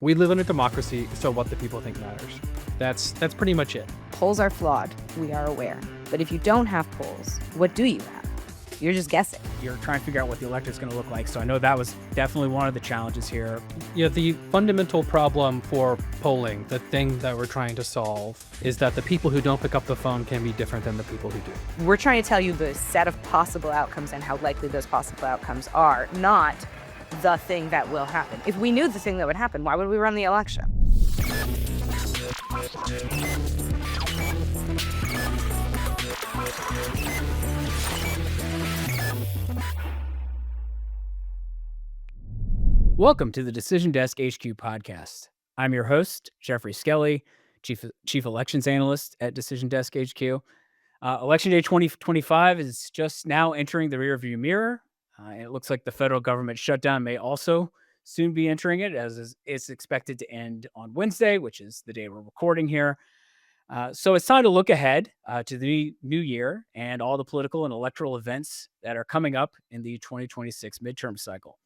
We live in a democracy, so what the people think matters. That's pretty much it. Polls are flawed, we are aware. But if you don't have polls, what do you have? You're just guessing. You're trying to figure out what the electorate's going to look like. So I know that was definitely one of the challenges here. Yeah, the fundamental problem for polling, the thing that we're trying to solve, is that the people who don't pick up the phone can be different than the people who do. We're trying to tell you the set of possible outcomes and how likely those possible outcomes are, not the thing that will happen. If we knew the thing that would happen, why would we run the election? Welcome to the Decision Desk HQ podcast. I'm your host, Jeffrey Skelly, Chief Elections Analyst at Decision Desk HQ. Election Day 2025 is just now entering the rearview mirror. It looks like the federal government shutdown may also soon be entering it, as it's expected to end on Wednesday, which is the day we're recording here. So it's time to look ahead to the new year and all the political and electoral events that are coming up in the 2026 midterm cycle.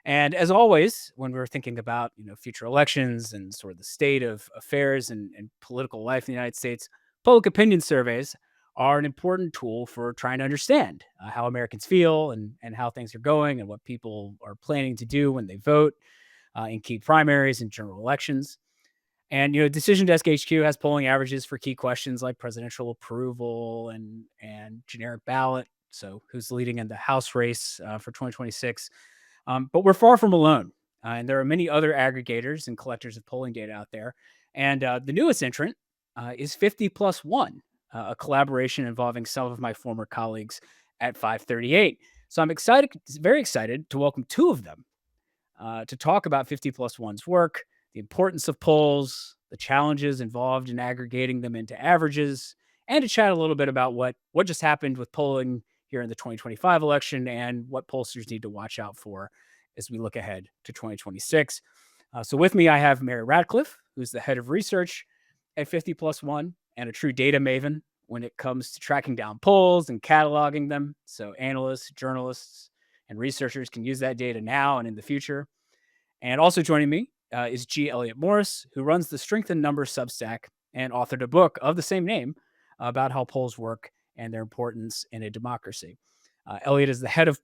And as always, when we're thinking about future elections and sort of the state of affairs and political life in the United States, public opinion surveys are an important tool for trying to understand how Americans feel and how things are going and what people are planning to do when they vote in key primaries and general elections. And Decision Desk HQ has polling averages for key questions like presidential approval and generic ballot. So who's leading in the House race for 2026? But we're far from alone. And there are many other aggregators and collectors of polling data out there. And the newest entrant is 50+1, a collaboration involving some of my former colleagues at 538. So I'm very excited to welcome two of them to talk about 50+1's work, the importance of polls, the challenges involved in aggregating them into averages, and to chat a little bit about what just happened with polling here in the 2025 election and what pollsters need to watch out for as we look ahead to 2026. So with me, I have Mary Radcliffe, who's the head of research at 50+1 and a true data maven when it comes to tracking down polls and cataloging them. So analysts, journalists, and researchers can use that data now and in the future. And also joining me is G. Elliott Morris, who runs the Strength in Numbers Substack and authored a book of the same name about how polls work and their importance in a democracy. Elliott is the head of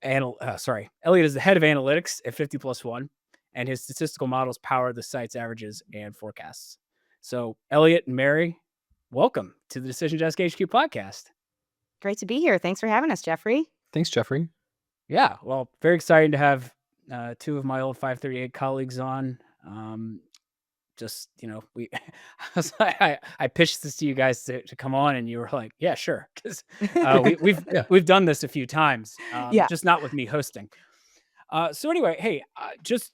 analytics at 50+1, and his statistical models power the site's averages and forecasts. So, Elliott and Mary, welcome to the Decision Desk HQ podcast. Great to be here. Thanks for having us, Jeffrey. Thanks, Jeffrey. Yeah, well, very exciting to have two of my old 538 colleagues on. I pitched this to you guys to come on, and you were like, "Yeah, sure," because we've done this a few times, just not with me hosting. So anyway, hey,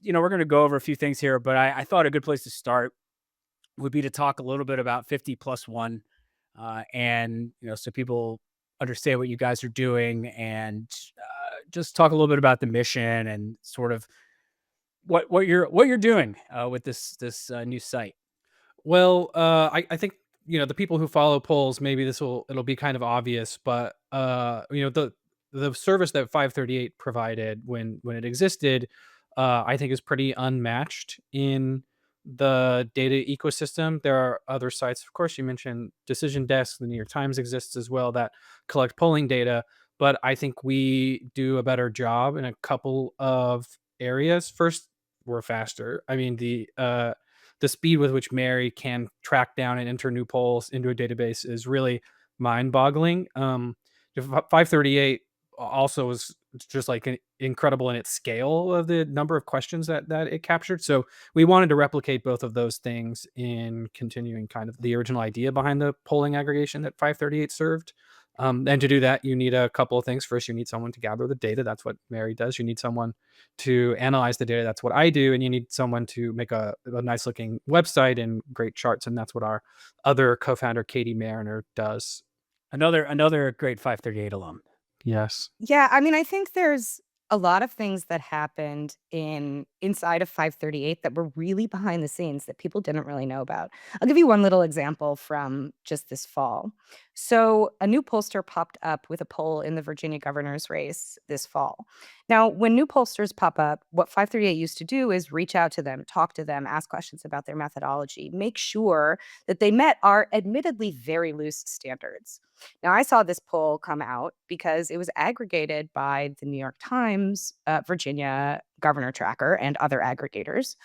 we're going to go over a few things here, but I thought a good place to start would be to talk a little bit about 50+1, and so people understand what you guys are doing, and just talk a little bit about the mission and sort of what you're doing with this new site. Well, I think the people who follow polls, maybe it'll be kind of obvious, but the service that 538 provided when it existed, I think is pretty unmatched in the data ecosystem. There are other sites, of course, you mentioned Decision Desk, the New York Times exists as well, that collect polling data, but I think we do a better job in a couple of areas. First, we're faster. I mean, the speed with which Mary can track down and enter new polls into a database is really mind-boggling. 538 also was just like incredible in its scale of the number of questions that it captured. So we wanted to replicate both of those things in continuing kind of the original idea behind the polling aggregation that 538 served. And to do that, you need a couple of things. First, you need someone to gather the data. That's what Mary does. You need someone to analyze the data. That's what I do. And you need someone to make a nice looking website and great charts. And that's what our other co-founder, Katie Mariner, does. Another great 538 alum. Yes. Yeah, I mean, I think there's a lot of things that happened inside of 538 that were really behind the scenes that people didn't really know about. I'll give you one little example from just this fall. So a new pollster popped up with a poll in the Virginia governor's race this fall. Now, when new pollsters pop up, what 538 used to do is reach out to them, talk to them, ask questions about their methodology, make sure that they met our admittedly very loose standards. Now, I saw this poll come out because it was aggregated by the New York Times, Virginia Governor Tracker, and other aggregators.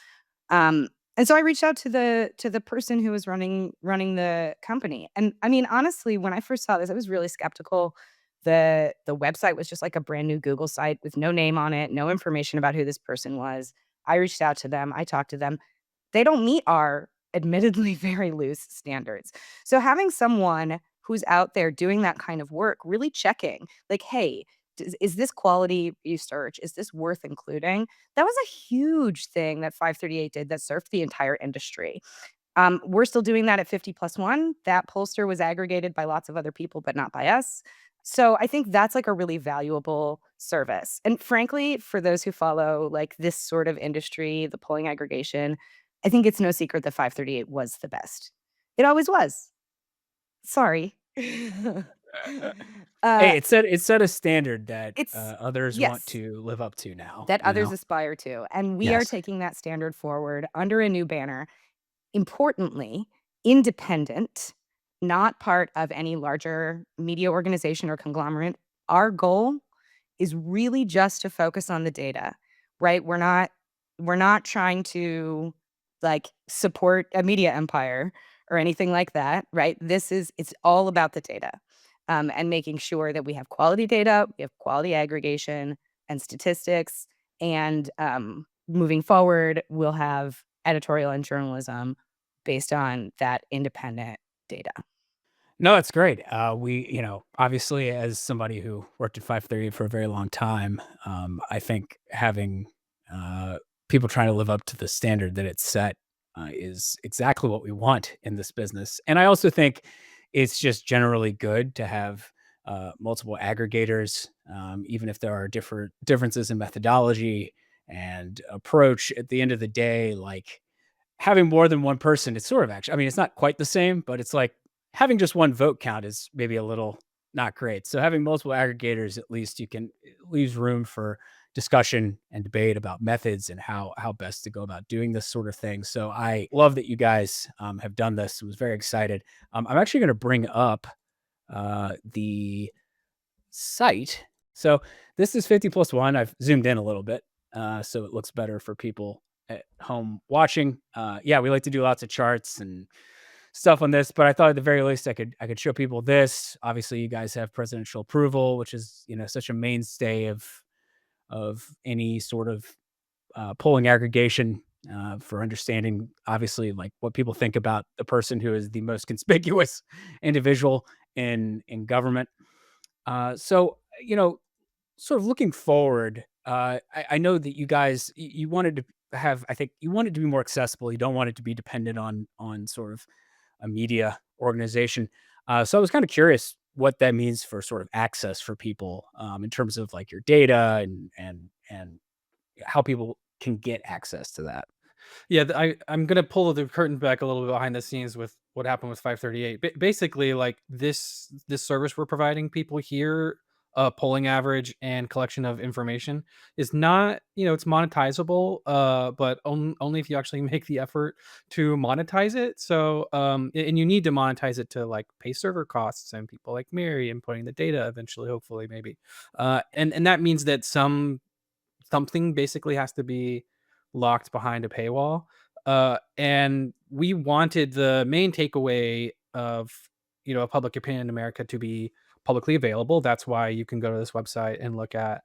And so I reached out to the person who was running the company. And I mean, honestly, when I first saw this, I was really skeptical. The website was just like a brand new Google site with no name on it, no information about who this person was. I reached out to them, I talked to them. They don't meet our admittedly very loose standards. So having someone who's out there doing that kind of work, really checking, like, hey, is this quality research? Is this worth including? That was a huge thing that 538 did that served the entire industry. We're still doing that at 50+1. That pollster was aggregated by lots of other people, but not by us. So I think that's like a really valuable service. And frankly, for those who follow like this sort of industry, the polling aggregation, I think it's no secret that 538 was the best. It always was. Sorry. uh, Hey, it set a standard that it's others want yes, to live up to now. that You others know. aspire to. And we are Yes. taking that standard forward under a new banner. Importantly, independent, not part of any larger media organization or conglomerate. Our goal is really just to focus on the data, right? We're not trying to like support a media empire or anything like that, right? It's all about the data. And making sure that we have quality data, we have quality aggregation and statistics, and moving forward, we'll have editorial and journalism based on that independent data. No, it's great. Obviously, as somebody who worked at 530 for a very long time, I think having people trying to live up to the standard that it's set is exactly what we want in this business. And I also think it's just generally good to have multiple aggregators, even if there are differences in methodology and approach. At the end of the day, like having more than one person, it's sort of actually, I mean, it's not quite the same, but it's like having just one vote count is maybe a little not great. So having multiple aggregators, at least it leaves room for discussion and debate about methods and how best to go about doing this sort of thing. So I love that you guys have done this. I was very excited. I'm actually going to bring up the site. So this is 50+1. I've zoomed in a little bit so it looks better for people at home watching. Yeah, we like to do lots of charts and stuff on this, but I thought at the very least I could show people this. Obviously, you guys have presidential approval, which is such a mainstay of any sort of polling aggregation for understanding, obviously, like what people think about the person who is the most conspicuous individual in government. So sort of looking forward, I know that you guys you wanted to have, I think you wanted to be more accessible. You don't want it to be dependent on sort of a media organization. So I was kind of curious what that means for sort of access for people in terms of like your data and how people can get access to that. Yeah, I'm gonna pull the curtain back a little bit behind the scenes with what happened with 538. Basically, like this service we're providing people here, polling average and collection of information is not, it's monetizable, but only if you actually make the effort to monetize it. So, and you need to monetize it to like pay server costs and people like Mary and putting the data eventually, hopefully, maybe, and that means that something basically has to be locked behind a paywall. And we wanted the main takeaway of, of public opinion in America to be publicly available. That's why you can go to this website and look at,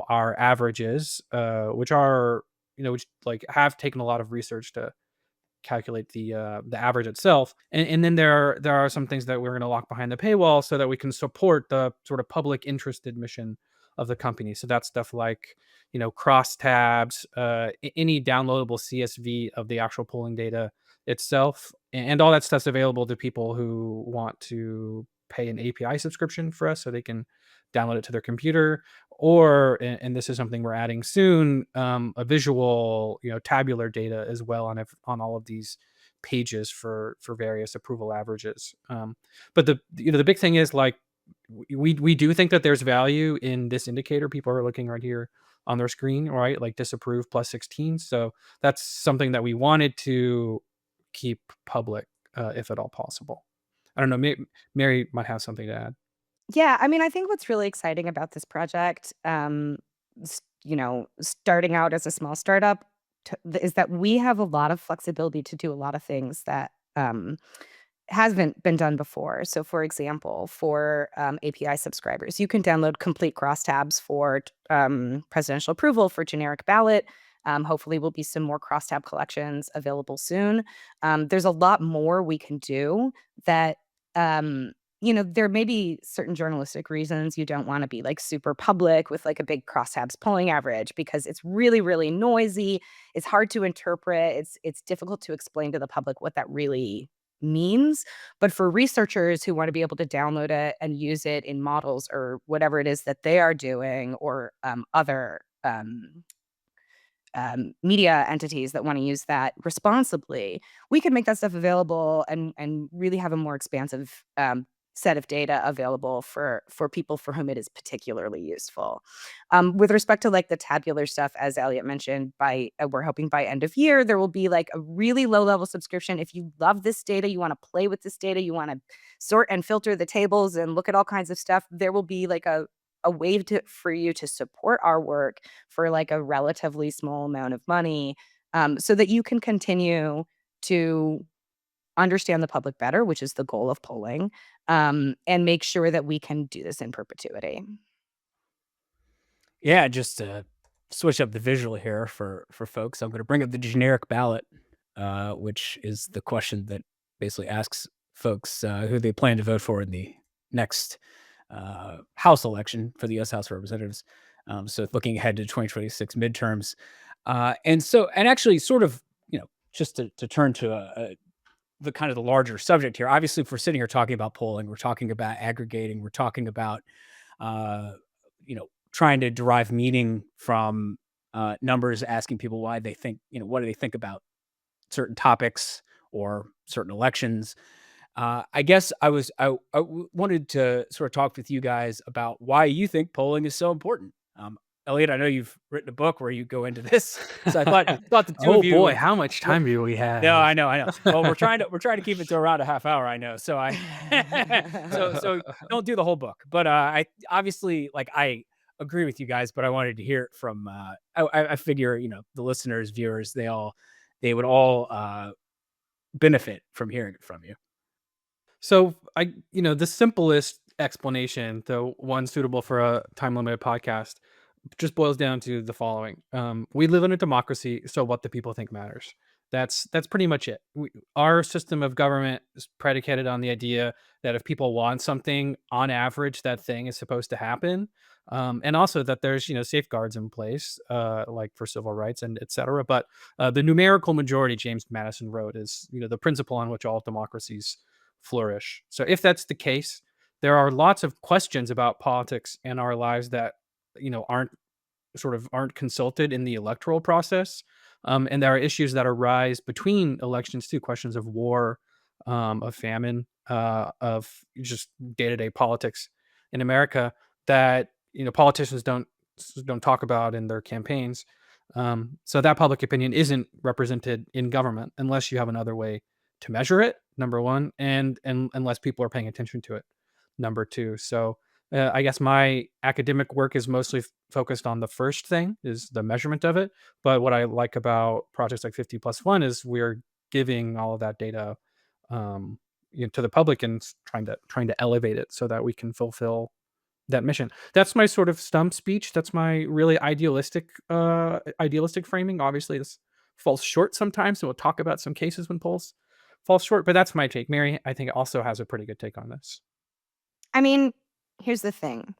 our averages, which are, which like have taken a lot of research to calculate the average itself. And then there are some things that we're going to lock behind the paywall so that we can support the sort of public interested mission of the company. So that's stuff like, crosstabs, any downloadable CSV of the actual polling data itself, and all that stuff's available to people who want to pay an API subscription for us so they can download it to their computer, or and this is something we're adding soon, a visual, tabular data as well on all of these pages for various approval averages. But the big thing is like we do think that there's value in this indicator people are looking right here on their screen, right? Like disapprove plus 16. So that's something that we wanted to keep public, if at all possible. I don't know. Mary might have something to add. Yeah, I mean, I think what's really exciting about this project, starting out as a small startup, is that we have a lot of flexibility to do a lot of things that hasn't been done before. So, for example, for API subscribers, you can download complete crosstabs for presidential approval for generic ballot. Hopefully, will be some more crosstab collections available soon. There's a lot more we can do that. Um, there may be certain journalistic reasons you don't want to be like super public with like a big crosstabs polling average because it's really, really noisy. It's hard to interpret. It's difficult to explain to the public what that really means. But for researchers who want to be able to download it and use it in models or whatever it is that they are doing, or other media entities that want to use that responsibly, we can make that stuff available and really have a more expansive set of data available for people for whom it is particularly useful. With respect to like the tabular stuff, as Elliot mentioned, by we're hoping by end of year there will be like a really low level subscription. If you love this data, you want to play with this data, you want to sort and filter the tables and look at all kinds of stuff, there will be like a way for you to support our work for like a relatively small amount of money, so that you can continue to understand the public better, which is the goal of polling, and make sure that we can do this in perpetuity. Yeah, just to switch up the visual here for folks, I'm going to bring up the generic ballot, which is the question that basically asks folks who they plan to vote for in the next House election for the U.S. House of Representatives. So looking ahead to 2026 midterms, and actually, sort of, just to turn to the kind of the larger subject here. Obviously, if we're sitting here talking about polling, we're talking about aggregating, we're talking about uh, trying to derive meaning from numbers, asking people why they think, what do they think about certain topics or certain elections. I guess wanted to sort of talk with you guys about why you think polling is so important. Elliot, I know you've written a book where you go into this, so I thought the two Oh of you boy, would. how much time do we No, have? I know, I know. Well, we're trying to keep it to around a half hour. I know, so so don't do the whole book, but I obviously, like, I agree with you guys, but I wanted to hear it from. I figure, the listeners, viewers, they would all benefit from hearing it from you. So the simplest explanation, though one suitable for a time limited podcast, just boils down to the following: we live in a democracy, so what the people think matters. That's pretty much it. Our system of government is predicated on the idea that if people want something, on average, that thing is supposed to happen, and also that there's safeguards in place, like for civil rights and etc. But the numerical majority, James Madison wrote, is the principle on which all democracies flourish. So if that's the case, there are lots of questions about politics in our lives that aren't consulted in the electoral process, and there are issues that arise between elections too, questions of war, of famine, of just day-to-day politics in America that politicians don't talk about in their campaigns. So that public opinion isn't represented in government unless you have another way to measure it, number one, and unless people are paying attention to it, number two. So I guess my academic work is mostly focused on the first thing, is the measurement of it. But what I like about projects like 50+1 is we're giving all of that data, um, to the public, and trying to elevate it so that we can fulfill that mission. That's my sort of stump speech. That's my really idealistic framing. Obviously, this falls short sometimes, so we'll talk about some cases when polls fall short. But that's my take. Mary, I think, also has a pretty good take on this. I mean, here's the thing.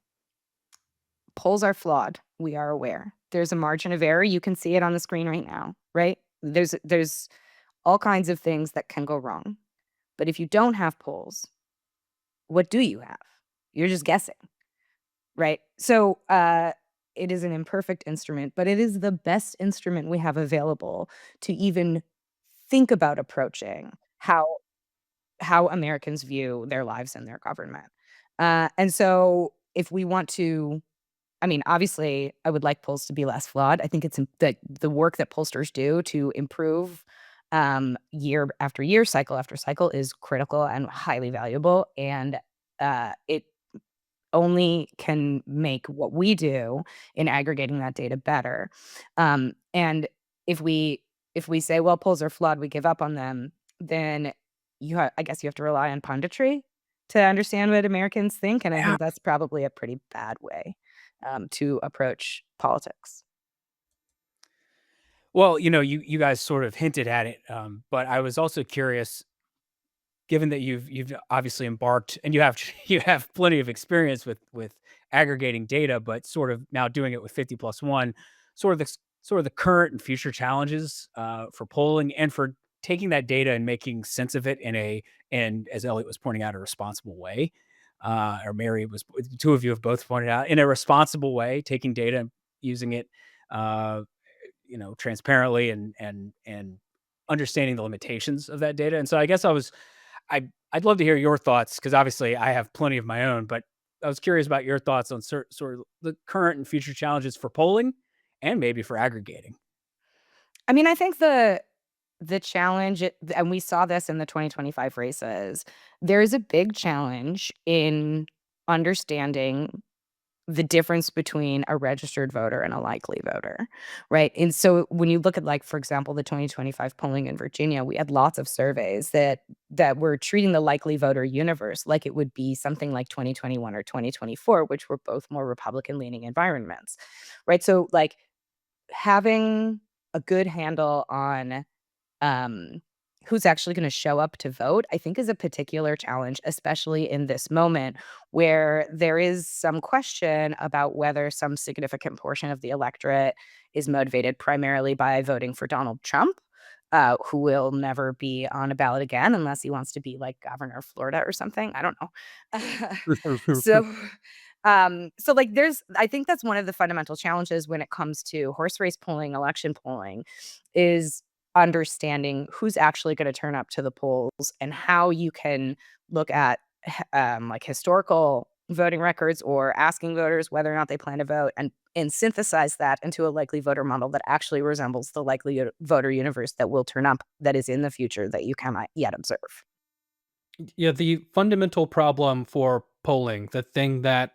Polls are flawed. We are aware. There's a margin of error. You can see it on the screen right now, right? There's all kinds of things that can go wrong. But if you don't have polls, what do you have? You're just guessing, right? So it is an imperfect instrument, but it is the best instrument we have available to even think about approaching how Americans view their lives and their government. And so if we want to I mean, obviously, I would like polls to be less flawed. I think it's that the work that pollsters do to improve year after year, cycle after cycle is critical and highly valuable. And it only can make what we do in aggregating that data better. And if we say, well, polls are flawed, we give up on them, then I guess you have to rely on punditry to understand what Americans think, and I Yeah. think that's probably a pretty bad way to approach politics. Well, you guys sort of hinted at it, but I was also curious, given that you've obviously embarked and you have you have plenty of experience with aggregating data, but sort of now doing it with 50+1, sort of the current and future challenges for polling and for taking that data and making sense of it and as Elliot was pointing out, a responsible way. Or Mary was the two of you have both pointed out in a responsible way, taking data and using it uh, transparently and understanding the limitations of that data. And so I guess I'd love to hear your thoughts because obviously I have plenty of my own, but I was curious about your thoughts on sort of the current and future challenges for polling and maybe for aggregating. I mean, I think the challenge, and we saw this in the 2025 races, there is a big challenge in understanding the difference between a registered voter and a likely voter, right? And so when you look at, like, for example, the 2025 polling in Virginia, we had lots of surveys that were treating the likely voter universe like it would be something like 2021 or 2024, which were both more Republican leaning environments, right? So like having a good handle on um, who's actually gonna show up to vote, I think is a particular challenge, especially in this moment where there is some question about whether some significant portion of the electorate is motivated primarily by voting for Donald Trump, who will never be on a ballot again unless he wants to be like governor of Florida or something. I don't know. So so like I think that's one of the fundamental challenges when it comes to horse race polling, election polling, is understanding who's actually going to turn up to the polls and how you can look at like historical voting records or asking voters whether or not they plan to vote and synthesize that into a likely voter model that actually resembles the likely voter universe that will turn up that is in the future that you cannot yet observe. Yeah, the fundamental problem for polling, the thing that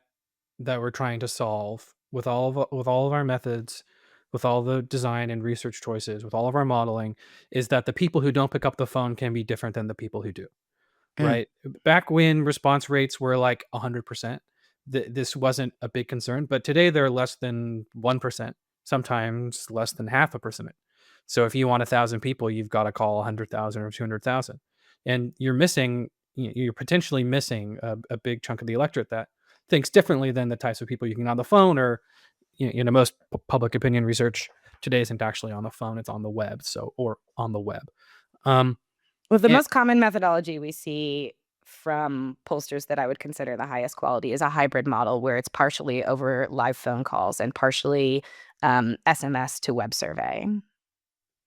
we're trying to solve with all of our methods, with all the design and research choices, with all of our modeling, is that the people who don't pick up the phone can be different than the people who do. Mm. Right? Back when response rates were like 100%, this wasn't a big concern, but today they're less than 1%, sometimes less than half a percent. So if you want 1,000 people, you've got to call 100,000 or 200,000. And you're potentially missing a big chunk of the electorate that thinks differently than the types of people you can get on the phone or, most public opinion research today isn't actually on the phone, it's on the web. So, or on the web. Um, Well, the and most common methodology we see from pollsters that I would consider the highest quality is a hybrid model where it's partially over live phone calls and partially SMS to web survey.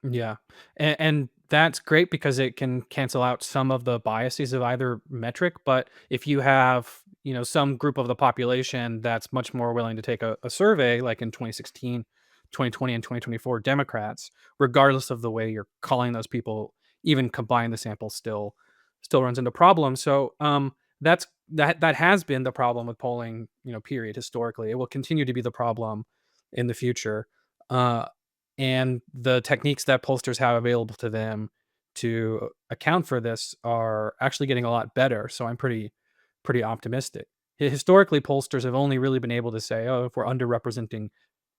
Yeah, and that's great because it can cancel out some of the biases of either metric, but if you have, some group of the population that's much more willing to take a survey, like in 2016, 2020, and 2024 Democrats, regardless of the way you're calling those people, even combine the sample still runs into problems. So, that has been the problem with polling, period, historically. It will continue to be the problem in the future. Uh and the techniques that pollsters have available to them to account for this are actually getting a lot better. So I'm pretty optimistic. Historically, pollsters have only really been able to say, "Oh, if we're underrepresenting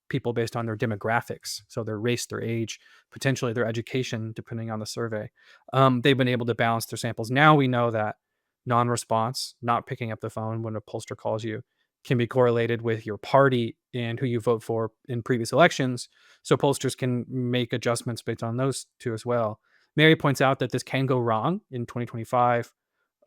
people based on their demographics, so their race, their age, potentially their education, depending on the survey." They've been able to balance their samples. Now we know that non-response, not picking up the phone when a pollster calls you, can be correlated with your party and who you vote for in previous elections. So pollsters can make adjustments based on those two as well. Mary points out that this can go wrong in 2025.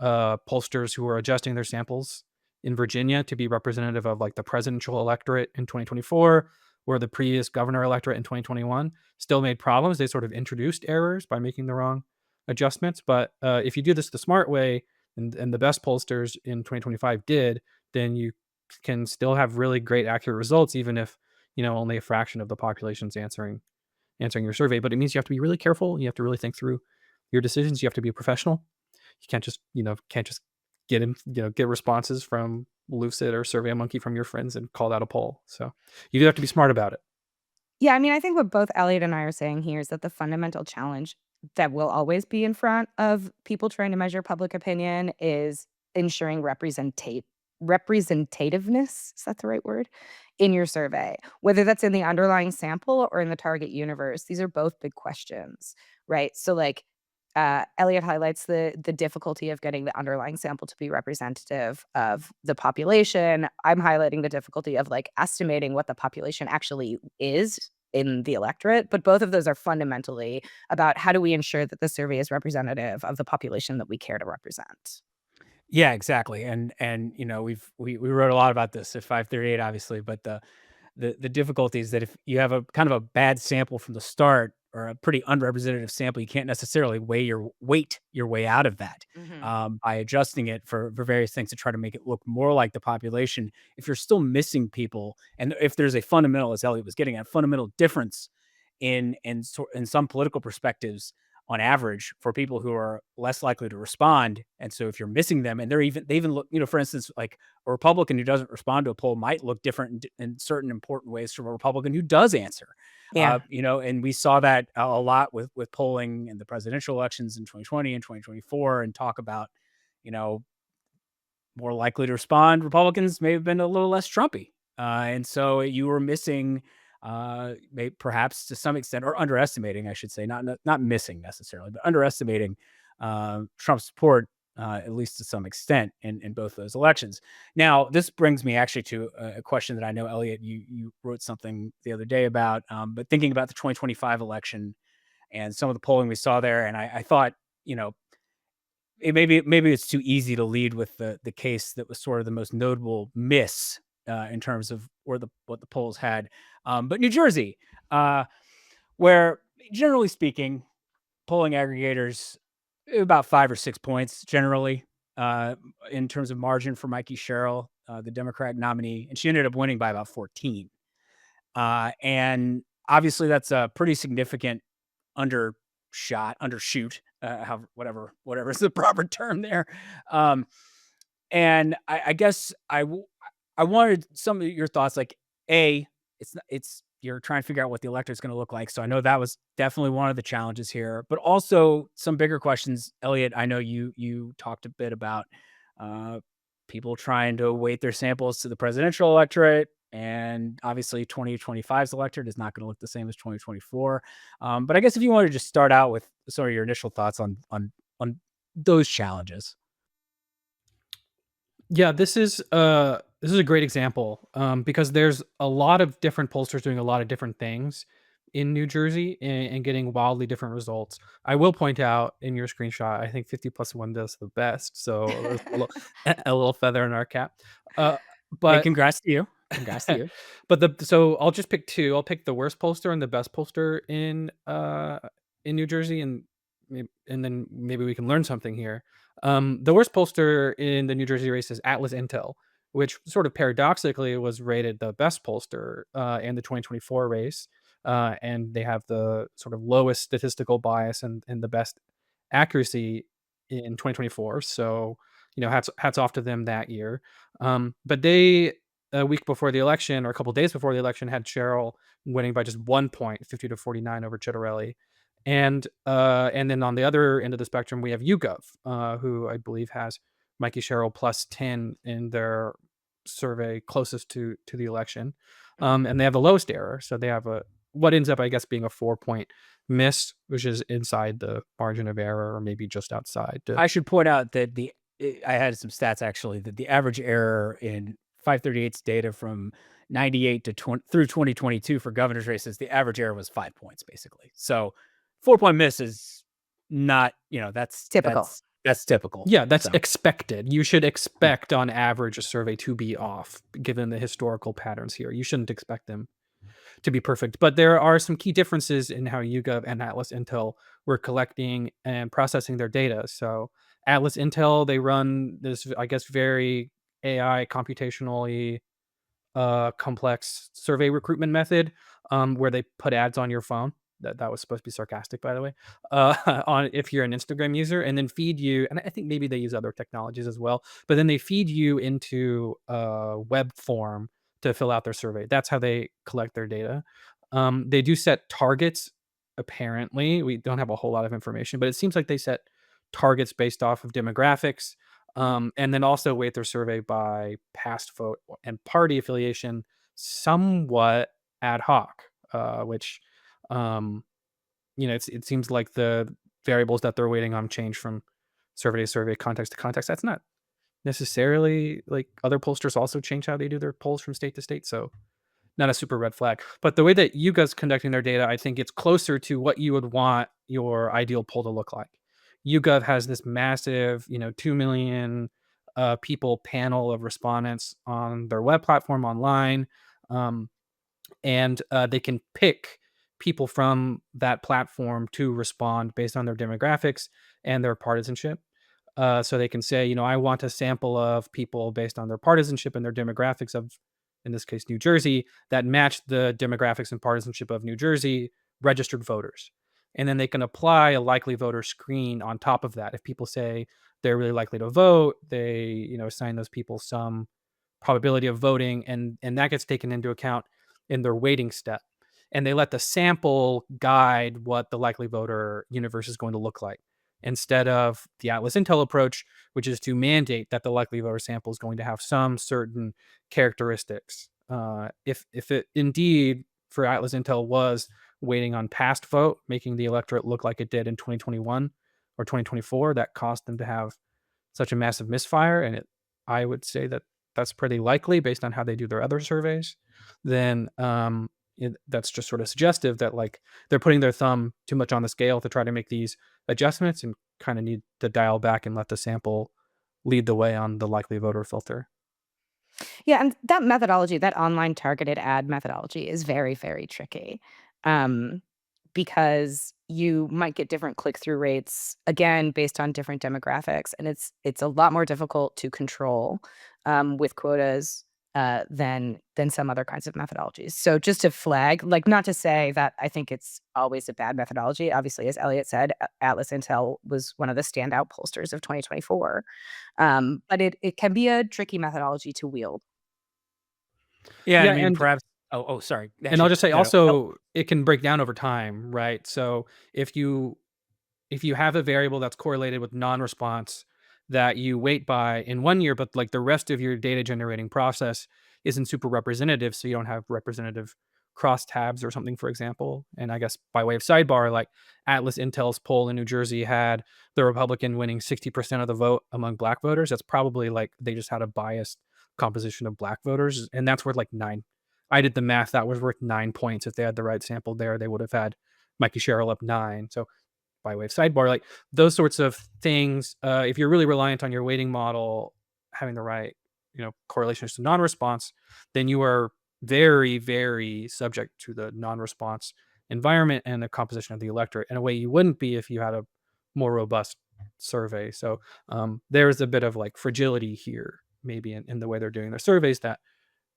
Pollsters who are adjusting their samples in Virginia to be representative of like the presidential electorate in 2024 or the previous governor electorate in 2021 still made problems. They sort of introduced errors by making the wrong adjustments. But if you do this the smart way, and the best pollsters in 2025 did, then you can still have really great accurate results, even if only a fraction of the population's answering your survey. But it means you have to be really careful. You have to really think through your decisions. You have to be a professional. You can't just get responses from Lucid or SurveyMonkey from your friends and call that a poll. So you do have to be smart about it. Yeah, I mean, I think what both Elliot and I are saying here is that the fundamental challenge that will always be in front of people trying to measure public opinion is ensuring representativeness, is that the right word? In your survey, whether that's in the underlying sample or in the target universe. These are both big questions, right? So like Elliot highlights the difficulty of getting the underlying sample to be representative of the population. I'm highlighting the difficulty of like estimating what the population actually is in the electorate. But both of those are fundamentally about how do we ensure that the survey is representative of the population that we care to represent. Yeah, exactly. And we wrote a lot about this at 538, obviously, but the difficulty is that if you have a kind of a bad sample from the start or a pretty unrepresentative sample, you can't necessarily weight your way out of that Mhm. by adjusting it for various things to try to make it look more like the population. If you're still missing people, and if there's a fundamental, as Elliot was getting at, fundamental difference in some political perspectives on average for people who are less likely to respond. And so if you're missing them, and they even look, for instance, like a Republican who doesn't respond to a poll might look different in certain important ways from a Republican who does answer. Yeah. And we saw that a lot with polling in the presidential elections in 2020 and 2024, and talk about, you know, more likely to respond Republicans may have been a little less Trumpy. And so you were missing, perhaps to some extent, or underestimating, I should say, not missing necessarily, but underestimating Trump's support, at least to some extent, in both those elections. Now, this brings me actually to a question that I know, Elliot, you wrote something the other day about, but thinking about the 2025 election and some of the polling we saw there, and I thought, maybe it's too easy to lead with the case that was sort of the most notable miss in terms of what the polls had. But New Jersey, where generally speaking, polling aggregators about 5 or 6 points generally uh, in terms of margin for Mikey Sherrill, the Democratic nominee, and she ended up winning by about 14. And obviously, that's a pretty significant undershoot, whatever is the proper term there. Um, and I guess I wanted some of your thoughts. Like, it's you're trying to figure out what the electorate's going to look like. So I know that was definitely one of the challenges here, but also some bigger questions. Elliot, I know you talked a bit about uh, people trying to weight their samples to the presidential electorate. And obviously 2025's electorate is not going to look the same as 2024. But I guess if you want to just start out with sort of your initial thoughts on those challenges. Yeah, this is a great example, because there's a lot of different pollsters doing a lot of different things in New Jersey and getting wildly different results. I will point out in your screenshot, I think 50+1 does the best, so there's a little a little feather in our cap. Uh, Hey, but congrats to you. Congrats to you. so I'll just pick 2. I'll pick the worst pollster and the best pollster in New Jersey, and then maybe we can learn something here. The worst pollster in the New Jersey race is Atlas Intel, which sort of paradoxically was rated the best pollster in the 2024 race. And they have the sort of lowest statistical bias and the best accuracy in 2024. So, hats off to them that year. But they, a week before the election, or a couple days before the election, had Cheryl winning by just 1 point, 50-49 over Chitterelli. And then on the other end of the spectrum, we have YouGov, who I believe has Mikey Sherrill plus 10 in their survey closest to the election. And they have the lowest error. So they have what ends up, I guess, being a 4-point miss, which is inside the margin of error, or maybe just outside. I should point out that I had some stats actually that the average error in 538's data from 98 to 20, through 2022 for governor's races, the average error was 5 points basically. So 4-point miss is not, Typical. that's typical. Yeah, that's So, expected. You should expect on average a survey to be off, given the historical patterns here. You shouldn't expect them to be perfect. But there are some key differences in how YouGov and Atlas Intel were collecting and processing their data. So Atlas Intel, they run this, I guess, very AI computationally complex survey recruitment method, where they put ads on your phone. That was supposed to be sarcastic, by the way. On if you're an Instagram user, and then feed you, and I think maybe they use other technologies as well, but then they feed you into a web form to fill out their survey. That's how they collect their data. They do set targets. Apparently, we don't have a whole lot of information, but it seems like they set targets based off of demographics, and then also weight their survey by past vote and party affiliation, somewhat ad hoc, which, um, it seems like the variables that they're waiting on change from survey to survey, context to context. That's not necessarily like other pollsters also change how they do their polls from state to state. So not a super red flag. But the way that you guys conducting their data, I think it's closer to what you would want your ideal poll to look like. YouGov has this massive, 2 million people panel of respondents on their web platform online. Um, and they can pick people from that platform to respond based on their demographics and their partisanship. So they can say, I want a sample of people based on their partisanship and their demographics of, in this case, New Jersey, that match the demographics and partisanship of New Jersey registered voters. And then they can apply a likely voter screen on top of that. If people say they're really likely to vote, they, assign those people some probability of voting, and that gets taken into account in their weighting step. And they let the sample guide what the likely voter universe is going to look like, instead of the Atlas Intel approach, which is to mandate that the likely voter sample is going to have some certain characteristics. If it indeed for Atlas Intel was waiting on past vote, making the electorate look like it did in 2021 or 2024, that caused them to have such a massive misfire, and I would say that that's pretty likely based on how they do their other surveys, then that's just sort of suggestive that like they're putting their thumb too much on the scale to try to make these adjustments, and kind of need to dial back and let the sample lead the way on the likely voter filter. Yeah, and that methodology, that online targeted ad methodology is very, very tricky. Um, because you might get different click-through rates, again, based on different demographics, and it's a lot more difficult to control, with quotas, than some other kinds of methodologies. So just to flag, like, not to say that I think it's always a bad methodology. Obviously, as Elliot said, Atlas Intel was one of the standout pollsters of 2024. But it can be a tricky methodology to wield. Yeah, and Yeah, I mean, and perhaps sorry. and I'll Actually, just say no, no. Oh, also it can break down over time, right? So if you have a variable that's correlated with non-response that you weight by in one year, but like the rest of your data generating process isn't super representative, so you don't have representative crosstabs or something, for example. And I guess by way of sidebar, like Atlas Intel's poll in New Jersey had the Republican winning 60% of the vote among black voters. That's probably like they just had a biased composition of black voters. And that's worth like nine. I did the math. That was worth 9 points. If they had the right sample there, they would have had Mikey Sherrill up nine. So by way of sidebar, like those sorts of things, if you're really reliant on your weighting model having the right, correlations to non-response, then you are very, very subject to the non-response environment and the composition of the electorate in a way you wouldn't be if you had a more robust survey. So there's a bit of like fragility here, maybe in the way they're doing their surveys, that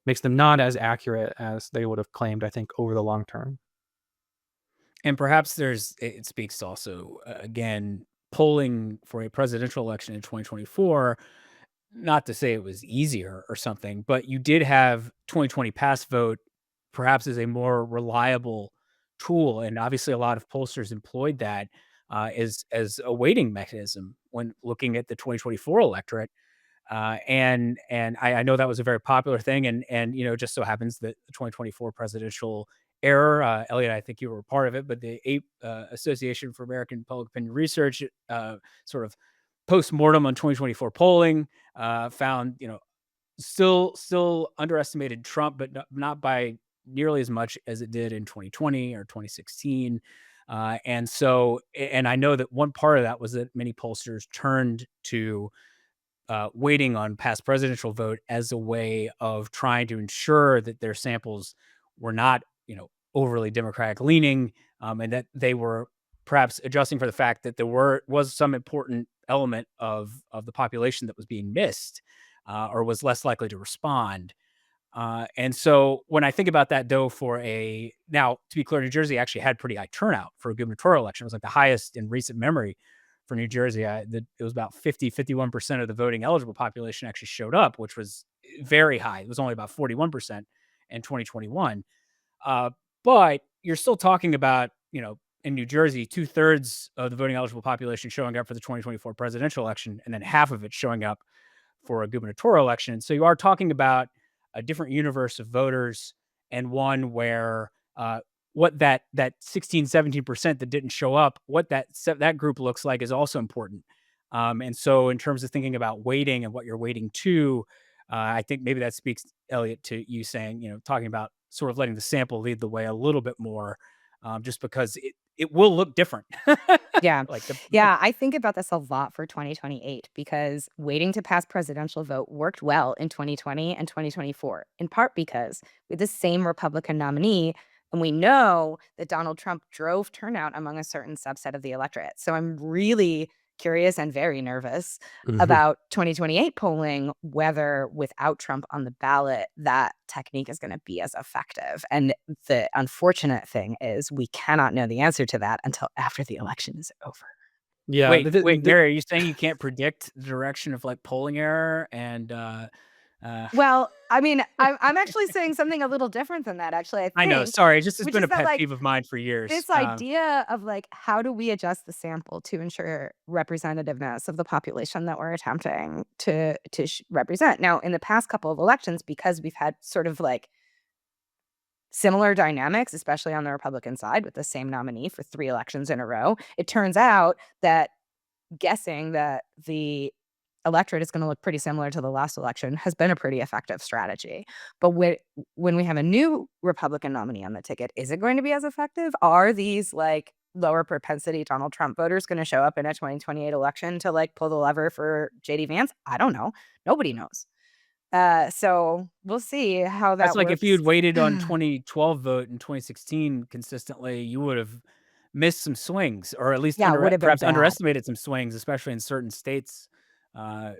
makes them not as accurate as they would have claimed, I think, over the long term. and perhaps it speaks also, again, polling for a presidential election in 2024, not to say it was easier or something, but you did have 2020 pass vote perhaps as a more reliable tool, and obviously a lot of pollsters employed that, as a weighting mechanism when looking at the 2024 electorate. And I know that was a very popular thing, and it just so happens that the 2024 presidential error, Elliot, I think you were a part of it, but the Association for American Public Opinion Research, sort of post-mortem on 2024 polling, found, still underestimated Trump, but not by nearly as much as it did in 2020 or 2016. And I know that one part of that was that many pollsters turned to waiting on past presidential vote as a way of trying to ensure that their samples were not, overly Democratic leaning, and that they were perhaps adjusting for the fact that there was some important element of the population that was being missed. or was less likely to respond. And so when I think about that, though, now to be clear, New Jersey actually had pretty high turnout for a gubernatorial election. It was like the highest in recent memory for New Jersey. It was about 51% of the voting eligible population actually showed up, which was very high. It was only about 41% in 2021. Uh, but you're still talking about, in New Jersey, 2/3 of the voting eligible population showing up for the 2024 presidential election, and then half of it showing up for a gubernatorial election. So you are talking about a different universe of voters, and one where what that 16, 17% that didn't show up, what that group looks like is also important. And so in terms of thinking about weighting and what you're weighting to, I think maybe that speaks, Elliot, to you saying, talking about sort of letting the sample lead the way a little bit more, just because it will look different. Yeah. Like the Yeah, I think about this a lot for 2028 because waiting to pass presidential vote worked well in 2020 and 2024, in part because with the same Republican nominee, and we know that Donald Trump drove turnout among a certain subset of the electorate. So I'm really curious and very nervous Mhm. about 2028 polling, whether without Trump on the ballot, that technique is going to be as effective. And the unfortunate thing is we cannot know the answer to that until after the election is over. Yeah, wait, Mary, are you saying you can't predict the direction of like polling error and uh Well, I mean, I'm actually saying something a little different than that, actually, I I know, think, sorry, it just has which been is a that, pet like, peeve of mine for years. this idea of, like, how do we adjust the sample to ensure representativeness of the population that we're attempting to represent? Now, in the past couple of elections, because we've had sort of, like, similar dynamics, especially on the Republican side with the same nominee for 3 elections in a row, it turns out that guessing that the electorate is gonna look pretty similar to the last election has been a pretty effective strategy. But when we have a new Republican nominee on the ticket, is it going to be as effective? Are these, like, lower propensity Donald Trump voters gonna show up in a 2028 election to, like, pull the lever for JD Vance? I don't know. Nobody knows. So we'll see how That's that like if you'd works. waited on 2012 vote in 2016 consistently, you would have missed some swings, or at least Yeah, it would have been perhaps bad. underestimated some swings, especially in certain states.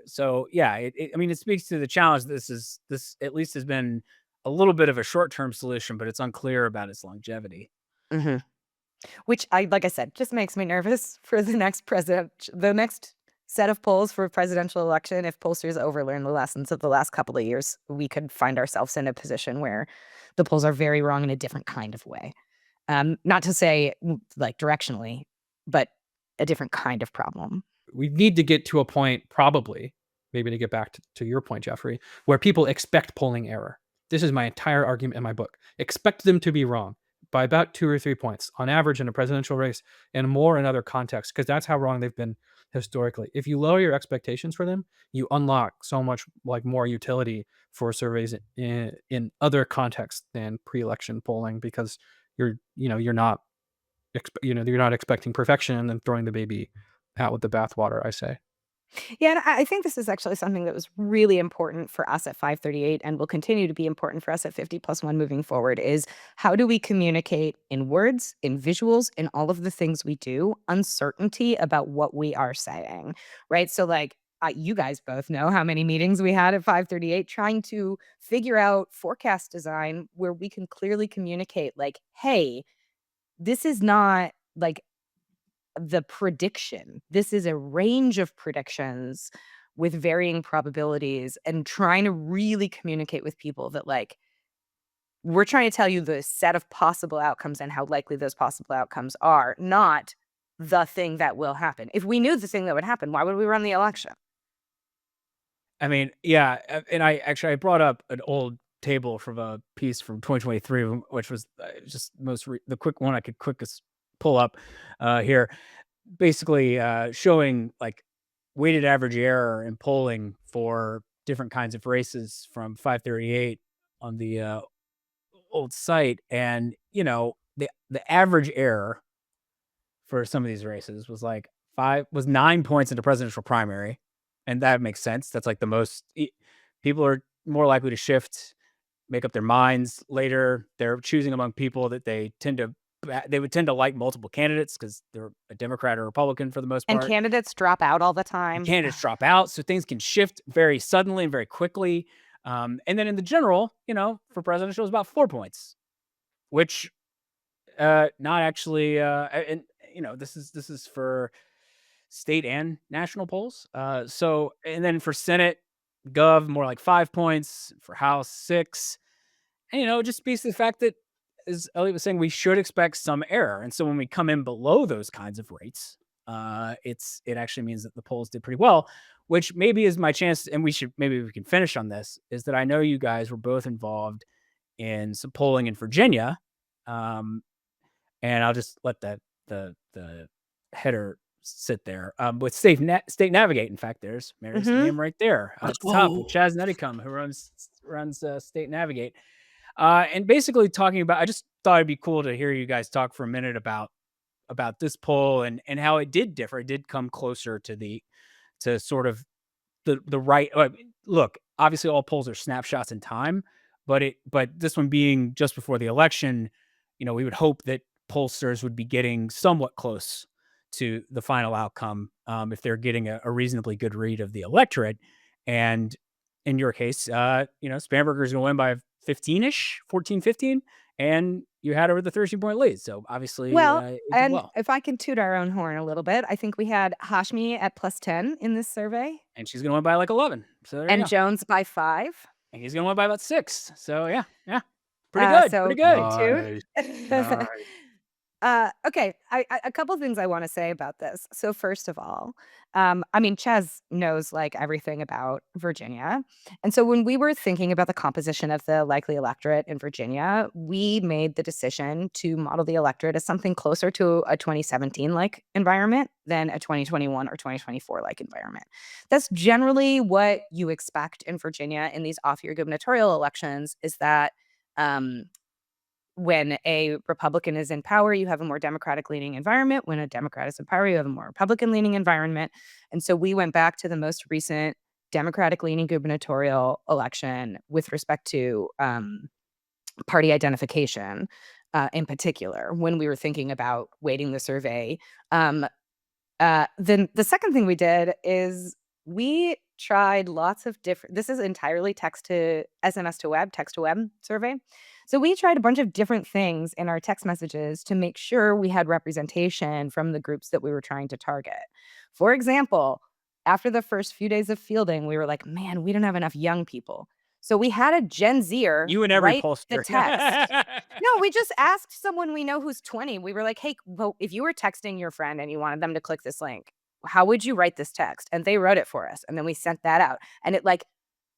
So yeah, I mean, it speaks to the challenge. This at least has been a little bit of a short-term solution, but it's unclear about its longevity. Mhm. Which like I said, just makes me nervous for the next set of polls for a presidential election. If pollsters overlearn the lessons of the last couple of years, we could find ourselves in a position where the polls are very wrong in a different kind of way. Not to say, like, directionally, but a different kind of problem. We need to get to a point, probably, maybe to get back to your point, Jeffrey, where people expect polling error. This is my entire argument in my book. Expect them to be wrong by about 2 or 3 points on average in a presidential race, and more in other contexts, because that's how wrong they've been historically. If you lower your expectations for them, you unlock so much, like, more utility for surveys in other contexts than pre-election polling, because you're not you're not expecting perfection and then throwing the baby out with the bathwater, I say. Yeah, and I think this is actually something that was really important for us at 538 and will continue to be important for us at 50+1 moving forward is how do we communicate in words, in visuals, in all of the things we do, uncertainty about what we are saying, right? So, like, you guys both know how many meetings we had at 538 trying to figure out forecast design where we can clearly communicate, like, hey, this is not like the prediction. This is a range of predictions with varying probabilities and trying to really communicate with people that, like, we're trying to tell you the set of possible outcomes and how likely those possible outcomes are, not the thing that will happen. If we knew the thing that would happen, why would we run the election? I mean, yeah, and I brought up an old table from a piece from 2023, which was just the quick one I could quickest pull up here, basically showing like weighted average error in polling for different kinds of races from 538 on the old site, and the average error for some of these races was 9 points in the presidential primary, and that makes sense. That's like the most people are more likely to shift, make up their minds later. They're choosing among people that they tend to they would tend to like multiple candidates because they're a Democrat or Republican for the most And part. candidates drop out all the time. Candidates drop out, so things can shift very suddenly and very quickly. And then in the general, for presidential, it was about 4 points, which not actually. And this is for state and national polls. So and then for Senate, Gov more like 5 points, for House 6. And it just speaks to the fact that, as Elliot was saying, we should expect some error. And so when we come in below those kinds of rates, it actually means that the polls did pretty well, which maybe is my chance. And maybe we can finish on this. Is that I know you guys were both involved in some polling in Virginia, and I'll just let the header sit there. With State Navigate, in fact, there's Mary's name right there at the top with Chaz Netticum, who runs State Navigate. And basically talking about, I just thought it'd be cool to hear you guys talk for a minute about this poll and how it did differ. It did come closer to sort of the right. Look, obviously all polls are snapshots in time, but this one being just before the election, we would hope that pollsters would be getting somewhat close to the final outcome if they're getting a reasonably good read of the electorate. And in your case, Spanberger's going to win by 15-ish, 14, 15, and you had over the 13-point lead. So obviously, Well, it did and well. if I can toot our own horn a little bit, I think we had Hashmi at +10 in this survey, And she's going to win by like 11. So there you and go. Jones by 5. And he's going to win by about 6. So yeah. Pretty good. So Pretty good. toot. Nice. Okay, a couple things I want to say about this. So first of all, I mean, Chaz knows like everything about Virginia, and so when we were thinking about the composition of the likely electorate in Virginia, we made the decision to model the electorate as something closer to a 2017 like environment than a 2021 or 2024 like environment. That's generally what you expect in Virginia in these off-year gubernatorial elections. Is that when a Republican is in power, you have a more Democratic leaning environment. When a Democrat is in power, you have a more Republican leaning environment. And so we went back to the most recent Democratic leaning gubernatorial election with respect to party identification in particular when we were thinking about weighting the survey. Then the second thing we did is we tried lots of different, this is entirely text to web survey. So we tried a bunch of different things in our text messages to make sure we had representation from the groups that we were trying to target. For example, after the first few days of fielding, we were like, man, we don't have enough young people. So we had a Gen Zer You and every write the pollster. text. No, we just asked someone we know who's 20. We were like, hey, well, if you were texting your friend and you wanted them to click this link, how would you write this text? And they wrote it for us. And then we sent that out. And it like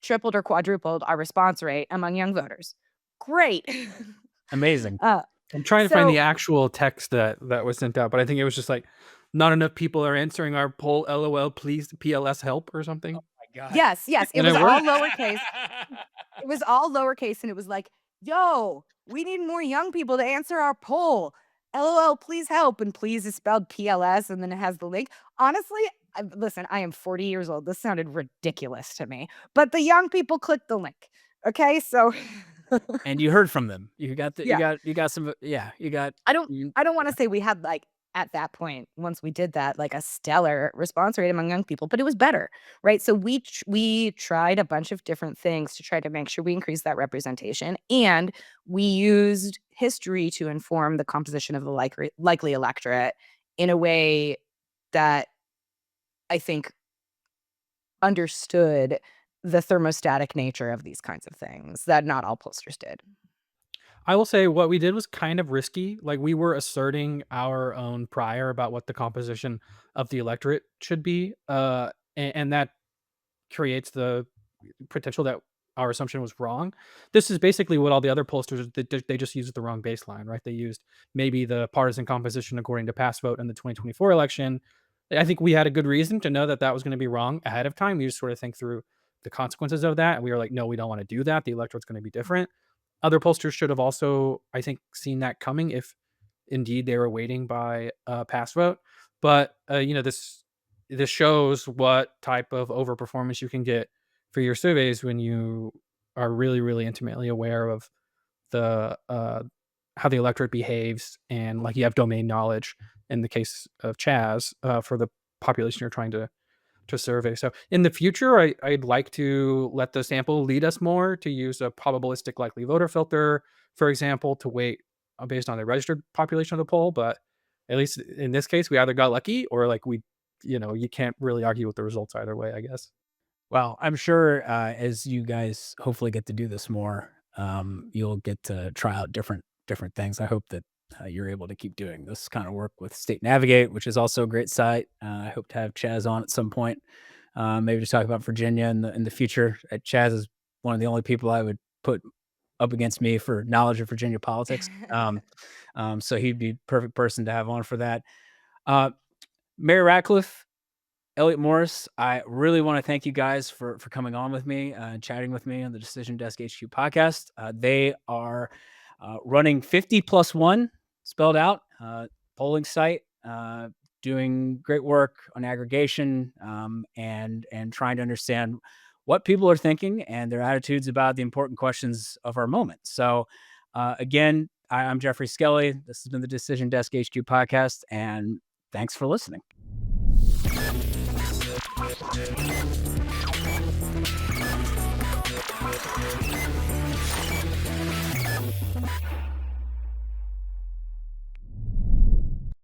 tripled or quadrupled our response rate among young voters. Great. Amazing. I'm trying to find So- the actual text that was sent out, but I think it was just like, not enough people are answering our poll. LOL, please PLS help or something. My God. Yes. It And was it all worked. lowercase. It was all lowercase. And it was like, yo, we need more young people to answer our poll. LOL, please help. And please is spelled PLS. And then it has the link. Honestly, listen, I am 40 years old. This sounded ridiculous to me. But the young people clicked the link. Okay. So And you heard from them. You got Yeah. you got some. Yeah. You got. I don't want to say we had like at that point, once we did that, like a stellar response rate among young people, but it was better, right? So we tried a bunch of different things to try to make sure we increased that representation, and we used history to inform the composition of the likely electorate in a way that I think understood the thermostatic nature of these kinds of things that not all pollsters did. I will say what we did was kind of risky. Like we were asserting our own prior about what the composition of the electorate should be, and that creates the potential that our assumption was wrong. This is basically what all the other pollsters did. They just used the wrong baseline, right? They used maybe the partisan composition according to past vote in the 2024 election. I think we had a good reason to know that that was going to be wrong ahead of time. We just sort of think through the consequences of that, and we were like, no, we don't want to do that. The electorate's going to be different. Other pollsters should have also, I think, seen that coming if indeed they were waiting by past vote. But this shows what type of overperformance you can get for your surveys when you are really, really intimately aware of the how the electorate behaves, and like you have domain knowledge in the case of Chaz for the population you're trying to survey. So in the future, I'd like to let the sample lead us more, to use a probabilistic likely voter filter, for example, to weight based on the registered population of the poll. But at least in this case, we either got lucky or like you can't really argue with the results either way, I guess. Well, I'm sure as you guys hopefully get to do this more, you'll get to try out different things. I hope that you're able to keep doing this kind of work with State Navigate, which is also a great site. I hope to have Chaz on at some point, maybe to talk about Virginia in the future. Chaz is one of the only people I would put up against me for knowledge of Virginia politics. So he'd be perfect person to have on for that. Uh, Mary Ratcliffe, Elliot Morris, I really want to thank you guys for coming on with me and chatting with me on the Decision Desk HQ podcast. They are running 50+1, spelled out, polling site, doing great work on aggregation, and trying to understand what people are thinking and their attitudes about the important questions of our moment. So again, I'm Jeffrey Skelly. This has been the Decision Desk HQ podcast, and thanks for listening.